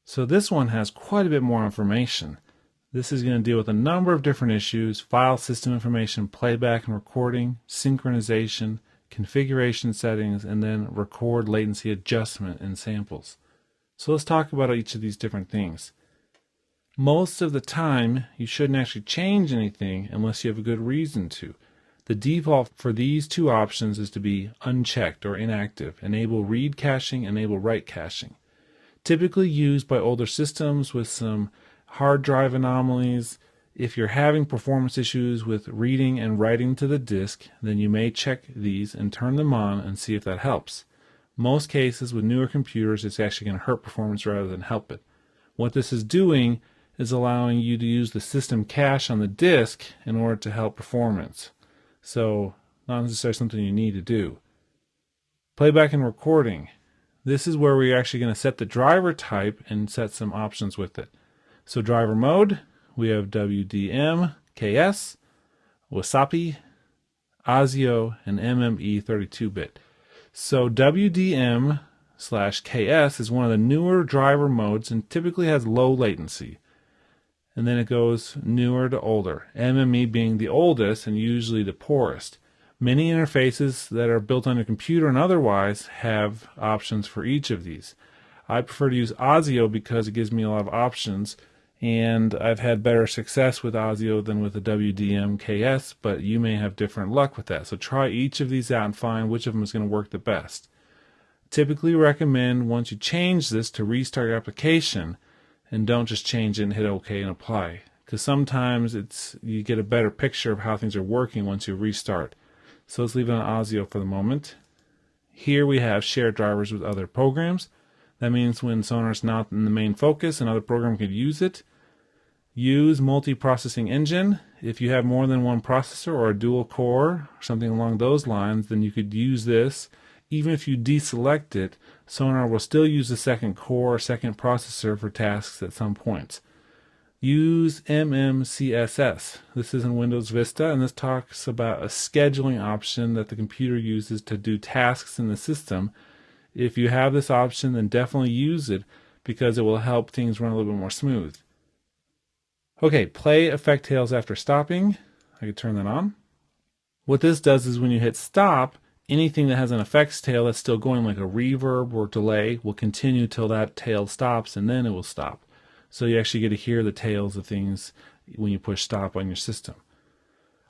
So this one has quite a bit more information. This is going to deal with a number of different issues: file system information, playback and recording, synchronization, configuration settings, and then record latency adjustment and samples. So let's talk about each of these different things. Most of the time, you shouldn't actually change anything unless you have a good reason to. The default for these two options is to be unchecked or inactive. Enable read caching, enable write caching. Typically used by older systems with some hard drive anomalies. If you're having performance issues with reading and writing to the disk, then you may check these and turn them on and see if that helps. Most cases with newer computers, it's actually going to hurt performance rather than help it. What this is doing is allowing you to use the system cache on the disk in order to help performance. So, not necessarily something you need to do. Playback and recording. This is where we're actually going to set the driver type and set some options with it. So driver mode, we have WDM, KS, Wasapi, ASIO, and MME 32-bit. So WDM/KS is one of the newer driver modes and typically has low latency. And then it goes newer to older, MME being the oldest and usually the poorest. Many interfaces that are built on your computer and otherwise have options for each of these. I prefer to use ASIO because it gives me a lot of options, and I've had better success with ASIO than with the WDM-KS, but you may have different luck with that. So try each of these out and find which of them is going to work the best. Typically recommend once you change this to restart your application, and don't just change it and hit OK and apply, because sometimes you get a better picture of how things are working once you restart. So let's leave it on ASIO for the moment. Here we have shared drivers with other programs. That means when Sonar is not in the main focus, another program could use it. Use multi-processing engine. If you have more than one processor or a dual core or something along those lines, then you could use this. Even if you deselect it, Sonar will still use the second core or second processor for tasks at some points. Use MMCSS. This is in Windows Vista, and this talks about a scheduling option that the computer uses to do tasks in the system. If you have this option, then definitely use it because it will help things run a little bit more smooth. Okay, play effect tails after stopping. I could turn that on. What this does is when you hit stop, anything that has an effects tail that's still going, like a reverb or delay, will continue till that tail stops, and then it will stop. So you actually get to hear the tails of things when you push stop on your system.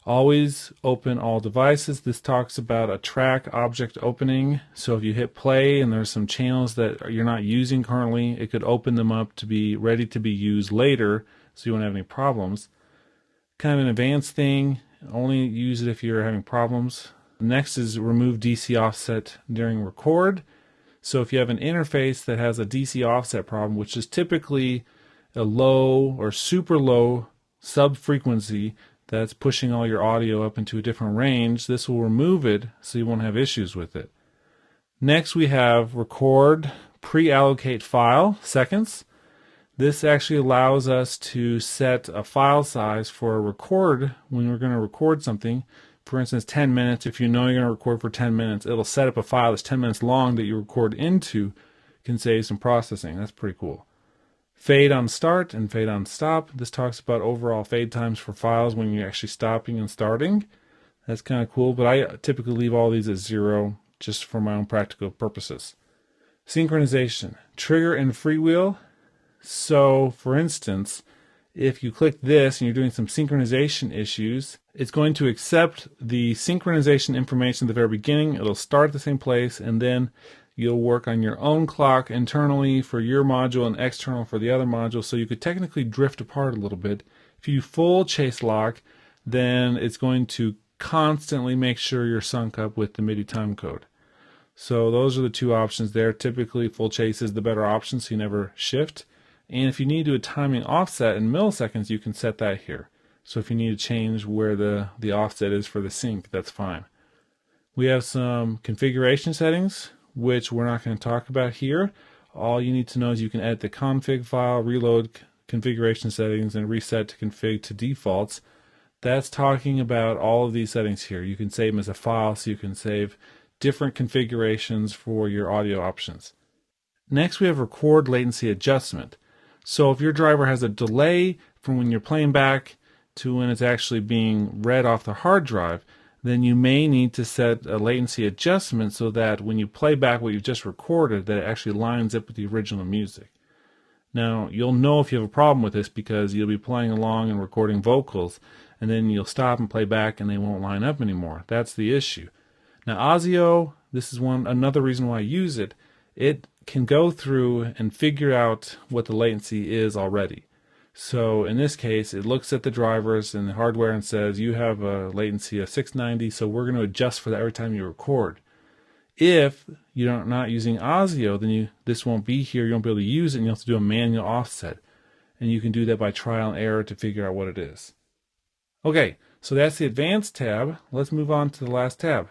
Always open all devices. This talks about a track object opening. So if you hit play and there's some channels that you're not using currently, it could open them up to be ready to be used later, so you won't have any problems. Kind of an advanced thing. Only use it if you're having problems. Next is remove DC offset during record. So if you have an interface that has a DC offset problem, which is typically a low or super low sub-frequency that's pushing all your audio up into a different range, this will remove it so you won't have issues with it. Next we have record pre-allocate file seconds. This actually allows us to set a file size for a record when we're going to record something. For instance, 10 minutes. If you know you're going to record for 10 minutes, it'll set up a file that's 10 minutes long that you record into. Can save some processing. That's pretty cool. Fade on start and fade on stop. This talks about overall fade times for files when you're actually stopping and starting. That's kind of cool, but I typically leave all these at 0 just for my own practical purposes. Synchronization. Trigger and freewheel. So, for instance, if you click this and you're doing some synchronization issues, it's going to accept the synchronization information at the very beginning. It'll start at the same place, and then you'll work on your own clock internally for your module and external for the other module, so you could technically drift apart a little bit. If you full chase lock, then it's going to constantly make sure you're sunk up with the MIDI timecode. So those are the two options there. Typically full chase is the better option, so you never shift. And if you need to do a timing offset in milliseconds, you can set that here. So if you need to change where the offset is for the sync, that's fine. We have some configuration settings, which we're not going to talk about here. All you need to know is you can edit the config file, reload configuration settings, and reset to config to defaults. That's talking about all of these settings here. You can save them as a file, so you can save different configurations for your audio options. Next, we have record latency adjustment. So if your driver has a delay from when you're playing back to when it's actually being read off the hard drive, then you may need to set a latency adjustment so that when you play back what you've just recorded, that it actually lines up with the original music. Now, you'll know if you have a problem with this because you'll be playing along and recording vocals, and then you'll stop and play back and they won't line up anymore. That's the issue. Now, Audio, this is another reason why I use it. It can go through and figure out what the latency is already. So in this case, it looks at the drivers and the hardware and says, you have a latency of 690, so we're going to adjust for that every time you record. If you're not using Audio, then this won't be here. You won't be able to use it, and you'll have to do a manual offset. And you can do that by trial and error to figure out what it is. Okay, so that's the Advanced tab. Let's move on to the last tab,